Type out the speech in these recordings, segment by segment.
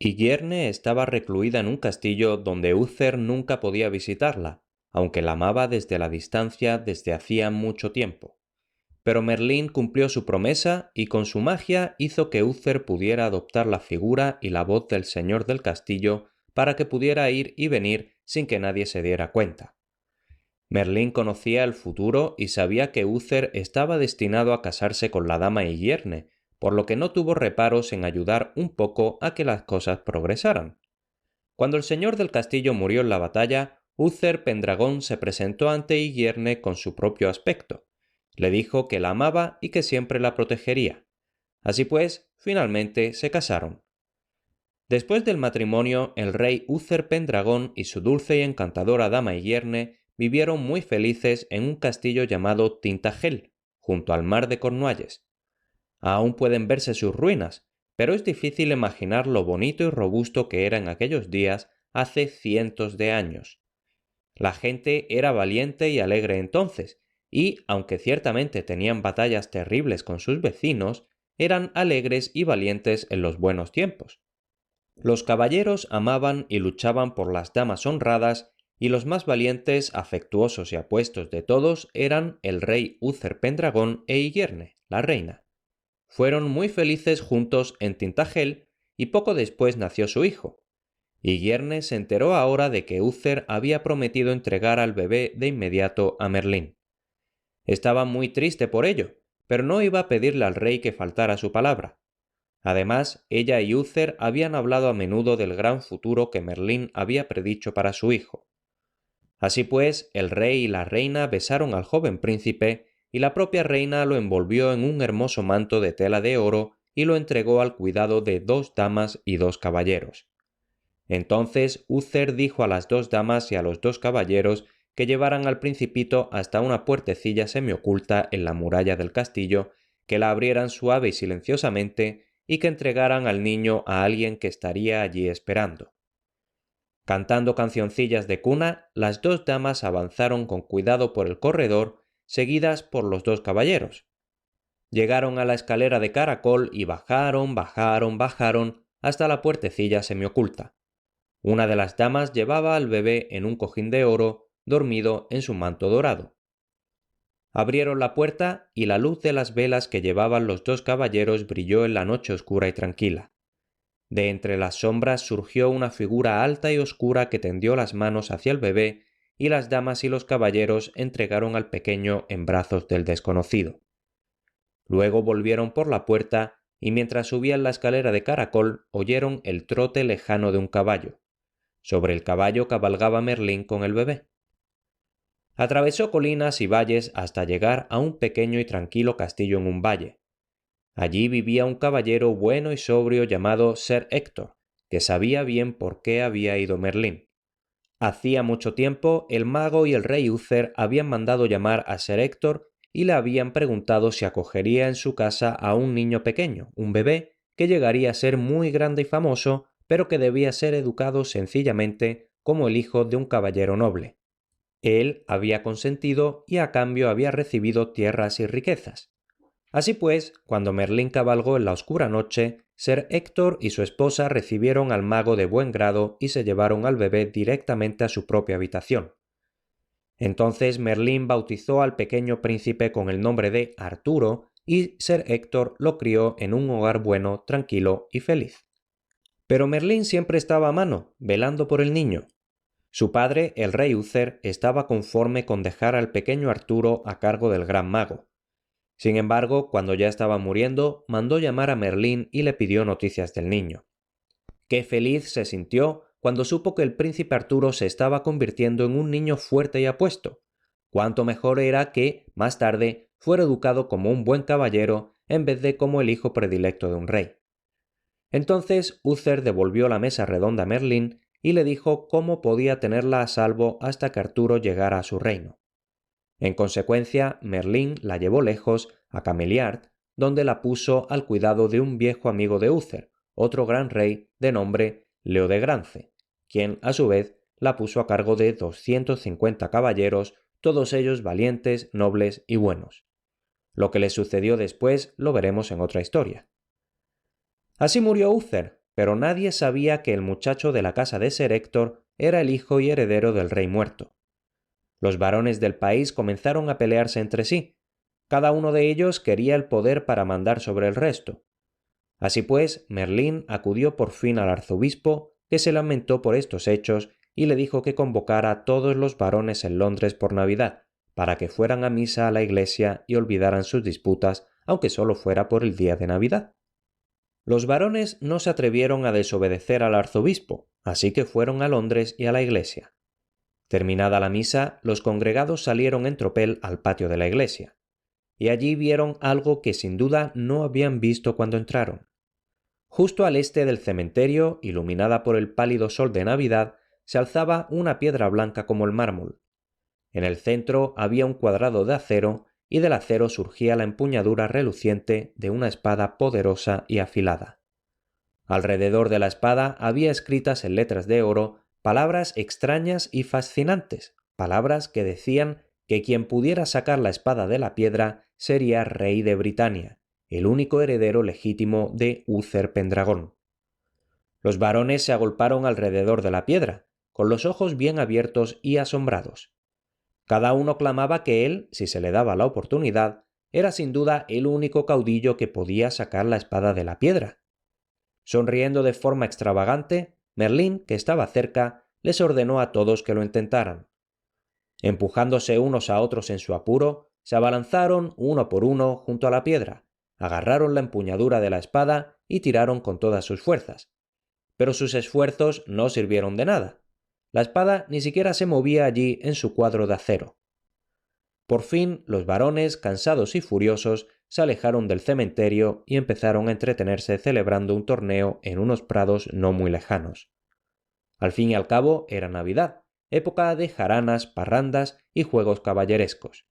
Igierne estaba recluida en un castillo donde Uther nunca podía visitarla, aunque la amaba desde la distancia desde hacía mucho tiempo. Pero Merlín cumplió su promesa y con su magia hizo que Uther pudiera adoptar la figura y la voz del señor del castillo para que pudiera ir y venir sin que nadie se diera cuenta. Merlín conocía el futuro y sabía que Uther estaba destinado a casarse con la dama Igierne, por lo que no tuvo reparos en ayudar un poco a que las cosas progresaran. Cuando el señor del castillo murió en la batalla, Uther Pendragón se presentó ante Igierne con su propio aspecto. Le dijo que la amaba y que siempre la protegería. Así pues, finalmente se casaron. Después del matrimonio, el rey Uther Pendragón y su dulce y encantadora dama Igierne vivieron muy felices en un castillo llamado Tintagel, junto al mar de Cornualles. Aún pueden verse sus ruinas, pero es difícil imaginar lo bonito y robusto que era en aquellos días hace cientos de años. La gente era valiente y alegre entonces, y, aunque ciertamente tenían batallas terribles con sus vecinos, eran alegres y valientes en los buenos tiempos. Los caballeros amaban y luchaban por las damas honradas, y los más valientes, afectuosos y apuestos de todos eran el rey Uther Pendragón e Igierne, la reina. Fueron muy felices juntos en Tintagel y poco después nació su hijo. Igierne se enteró ahora de que Uther había prometido entregar al bebé de inmediato a Merlín. Estaba muy triste por ello, pero no iba a pedirle al rey que faltara a su palabra. Además, ella y Uther habían hablado a menudo del gran futuro que Merlín había predicho para su hijo. Así pues, el rey y la reina besaron al joven príncipe y la propia reina lo envolvió en un hermoso manto de tela de oro y lo entregó al cuidado de 2 damas y 2 caballeros. Entonces Uther dijo a las 2 damas y a los 2 caballeros que llevaran al principito hasta una puertecilla semioculta en la muralla del castillo, que la abrieran suave y silenciosamente y que entregaran al niño a alguien que estaría allí esperando. Cantando cancioncillas de cuna, las 2 damas avanzaron con cuidado por el corredor, seguidas por los 2 caballeros. Llegaron a la escalera de caracol y bajaron hasta la puertecilla semioculta. Una de las damas llevaba al bebé en un cojín de oro, dormido en su manto dorado. Abrieron la puerta y la luz de las velas que llevaban los 2 caballeros brilló en la noche oscura y tranquila. De entre las sombras surgió una figura alta y oscura que tendió las manos hacia el bebé, y las damas y los caballeros entregaron al pequeño en brazos del desconocido. Luego volvieron por la puerta y mientras subían la escalera de caracol oyeron el trote lejano de un caballo. Sobre el caballo cabalgaba Merlín con el bebé. Atravesó colinas y valles hasta llegar a un pequeño y tranquilo castillo en un valle. Allí vivía un caballero bueno y sobrio llamado Ser Héctor, que sabía bien por qué había ido Merlín. Hacía mucho tiempo el mago y el rey Uther habían mandado llamar a Ser Héctor y le habían preguntado si acogería en su casa a un niño pequeño, un bebé, que llegaría a ser muy grande y famoso, pero que debía ser educado sencillamente como el hijo de un caballero noble. Él había consentido y a cambio había recibido tierras y riquezas. Así pues, cuando Merlín cabalgó en la oscura noche, Ser Héctor y su esposa recibieron al mago de buen grado y se llevaron al bebé directamente a su propia habitación. Entonces Merlín bautizó al pequeño príncipe con el nombre de Arturo y Ser Héctor lo crió en un hogar bueno, tranquilo y feliz. Pero Merlín siempre estaba a mano, velando por el niño. Su padre, el rey Uther, estaba conforme con dejar al pequeño Arturo a cargo del gran mago. Sin embargo, cuando ya estaba muriendo, mandó llamar a Merlín y le pidió noticias del niño. Qué feliz se sintió cuando supo que el príncipe Arturo se estaba convirtiendo en un niño fuerte y apuesto. Cuánto mejor era que, más tarde, fuera educado como un buen caballero en vez de como el hijo predilecto de un rey. Entonces Uther devolvió la mesa redonda a Merlín y le dijo cómo podía tenerla a salvo hasta que Arturo llegara a su reino. En consecuencia, Merlín la llevó lejos, a Cameliard, donde la puso al cuidado de un viejo amigo de Uther, otro gran rey de nombre Leodegrance, quien, a su vez, la puso a cargo de 250 caballeros, todos ellos valientes, nobles y buenos. Lo que le sucedió después lo veremos en otra historia. Así murió Uther, pero nadie sabía que el muchacho de la casa de Ser Héctor era el hijo y heredero del rey muerto. Los varones del país comenzaron a pelearse entre sí. Cada uno de ellos quería el poder para mandar sobre el resto. Así pues, Merlín acudió por fin al arzobispo, que se lamentó por estos hechos y le dijo que convocara a todos los varones en Londres por Navidad, para que fueran a misa a la iglesia y olvidaran sus disputas, aunque solo fuera por el día de Navidad. Los varones no se atrevieron a desobedecer al arzobispo, así que fueron a Londres y a la iglesia. Terminada la misa, los congregados salieron en tropel al patio de la iglesia, y allí vieron algo que sin duda no habían visto cuando entraron. Justo al este del cementerio, iluminada por el pálido sol de Navidad, se alzaba una piedra blanca como el mármol. En el centro había un cuadrado de acero, y del acero surgía la empuñadura reluciente de una espada poderosa y afilada. Alrededor de la espada había escritas en letras de oro palabras extrañas y fascinantes, palabras que decían que quien pudiera sacar la espada de la piedra sería rey de Britania, el único heredero legítimo de Uther Pendragon. Los varones se agolparon alrededor de la piedra, con los ojos bien abiertos y asombrados. Cada uno clamaba que él, si se le daba la oportunidad, era sin duda el único caudillo que podía sacar la espada de la piedra. Sonriendo de forma extravagante, Merlín, que estaba cerca, les ordenó a todos que lo intentaran. Empujándose unos a otros en su apuro, se abalanzaron uno por uno junto a la piedra, agarraron la empuñadura de la espada y tiraron con todas sus fuerzas. Pero sus esfuerzos no sirvieron de nada. La espada ni siquiera se movía allí en su cuadro de acero. Por fin, los varones, cansados y furiosos, se alejaron del cementerio y empezaron a entretenerse celebrando un torneo en unos prados no muy lejanos. Al fin y al cabo era Navidad, época de jaranas, parrandas y juegos caballerescos.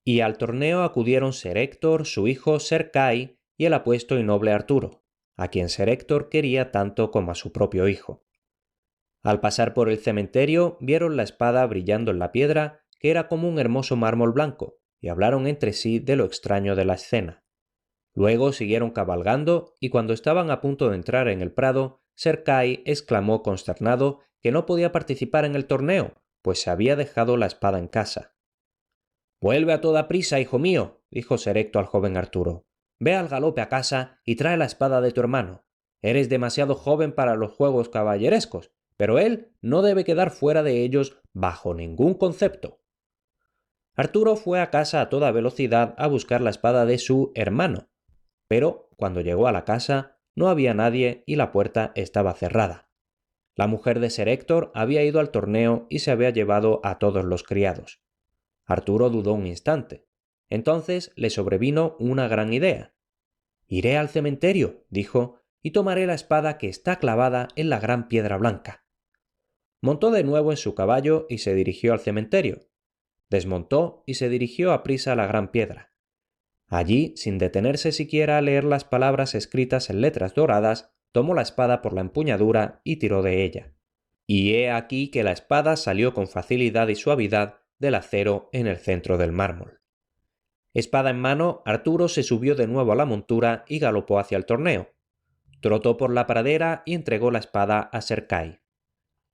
Y al torneo acudieron Ser Héctor, su hijo Ser Cai y el apuesto y noble Arturo, a quien Ser Héctor quería tanto como a su propio hijo. Al pasar por el cementerio vieron la espada brillando en la piedra, que era como un hermoso mármol blanco, y hablaron entre sí de lo extraño de la escena. Luego siguieron cabalgando y cuando estaban a punto de entrar en el prado, Ser Cai exclamó consternado que no podía participar en el torneo, pues se había dejado la espada en casa. «Vuelve a toda prisa, hijo mío», dijo Ser Héctor al joven Arturo. «Ve al galope a casa y trae la espada de tu hermano. Eres demasiado joven para los juegos caballerescos, pero él no debe quedar fuera de ellos bajo ningún concepto». Arturo fue a casa a toda velocidad a buscar la espada de su hermano, pero cuando llegó a la casa no había nadie y la puerta estaba cerrada. La mujer de Ser Héctor había ido al torneo y se había llevado a todos los criados. Arturo dudó un instante. Entonces le sobrevino una gran idea. «Iré al cementerio», dijo, «y tomaré la espada que está clavada en la gran piedra blanca». Montó de nuevo en su caballo y se dirigió al cementerio. Desmontó y se dirigió aprisa a la gran piedra. Allí, sin detenerse siquiera a leer las palabras escritas en letras doradas, tomó la espada por la empuñadura y tiró de ella. Y he aquí que la espada salió con facilidad y suavidad del acero en el centro del mármol. Espada en mano, Arturo se subió de nuevo a la montura y galopó hacia el torneo. Trotó por la pradera y entregó la espada a Ser Cai.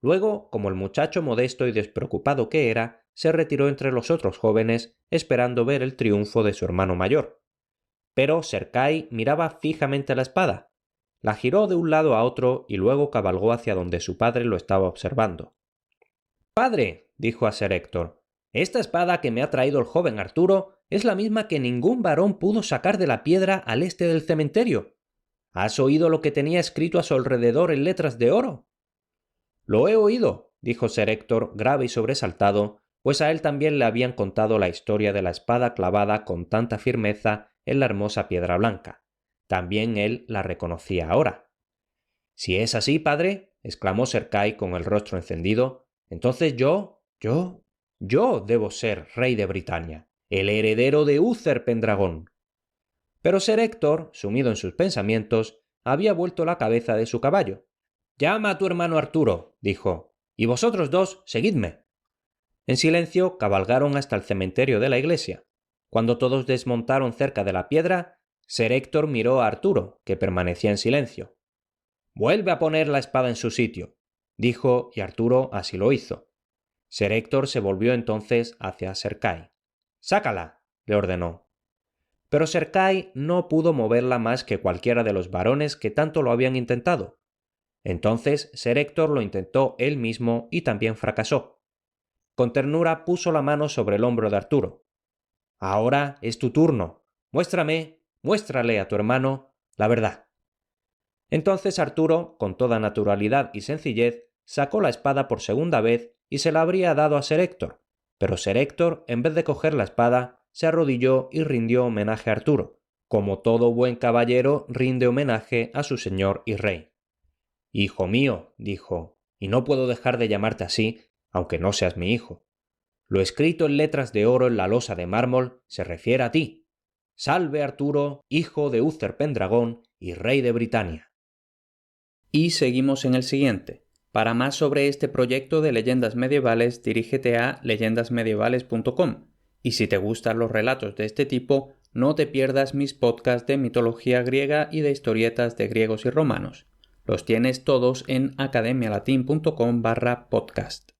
Luego, como el muchacho modesto y despreocupado que era, se retiró entre los otros jóvenes, esperando ver el triunfo de su hermano mayor. Pero Ser Cai miraba fijamente la espada. La giró de un lado a otro y luego cabalgó hacia donde su padre lo estaba observando. «Padre», dijo a Ser Héctor, «esta espada que me ha traído el joven Arturo es la misma que ningún varón pudo sacar de la piedra al este del cementerio. ¿Has oído lo que tenía escrito a su alrededor en letras de oro?» «Lo he oído», dijo Ser Héctor grave y sobresaltado, pues a él también le habían contado la historia de la espada clavada con tanta firmeza en la hermosa piedra blanca. También él la reconocía ahora. «Si es así, padre», exclamó Ser Cai con el rostro encendido, «entonces yo debo ser rey de Britania, el heredero de Uther Pendragon». Pero Ser Héctor, sumido en sus pensamientos, había vuelto la cabeza de su caballo. «Llama a tu hermano Arturo», dijo, «y vosotros dos seguidme». En silencio cabalgaron hasta el cementerio de la iglesia. Cuando todos desmontaron cerca de la piedra, Ser Héctor miró a Arturo, que permanecía en silencio. «Vuelve a poner la espada en su sitio», dijo, y Arturo así lo hizo. Ser Héctor se volvió entonces hacia Sir Kay. «Sácala», le ordenó. Pero Sir Kay no pudo moverla más que cualquiera de los varones que tanto lo habían intentado. Entonces Ser Héctor lo intentó él mismo y también fracasó. Con ternura puso la mano sobre el hombro de Arturo. «Ahora es tu turno. Muéstrale a tu hermano la verdad». Entonces Arturo, con toda naturalidad y sencillez, sacó la espada por segunda vez y se la habría dado a Ser Héctor, pero Ser Héctor, en vez de coger la espada, se arrodilló y rindió homenaje a Arturo, como todo buen caballero rinde homenaje a su señor y rey. «Hijo mío», dijo, «y no puedo dejar de llamarte así, aunque no seas mi hijo. Lo escrito en letras de oro en la losa de mármol se refiere a ti. Salve Arturo, hijo de Uther Pendragón y rey de Britania». Y seguimos en el siguiente. Para más sobre este proyecto de leyendas medievales, dirígete a leyendasmedievales.com. Y si te gustan los relatos de este tipo, no te pierdas mis podcasts de mitología griega y de historietas de griegos y romanos. Los tienes todos en academialatin.com/podcast.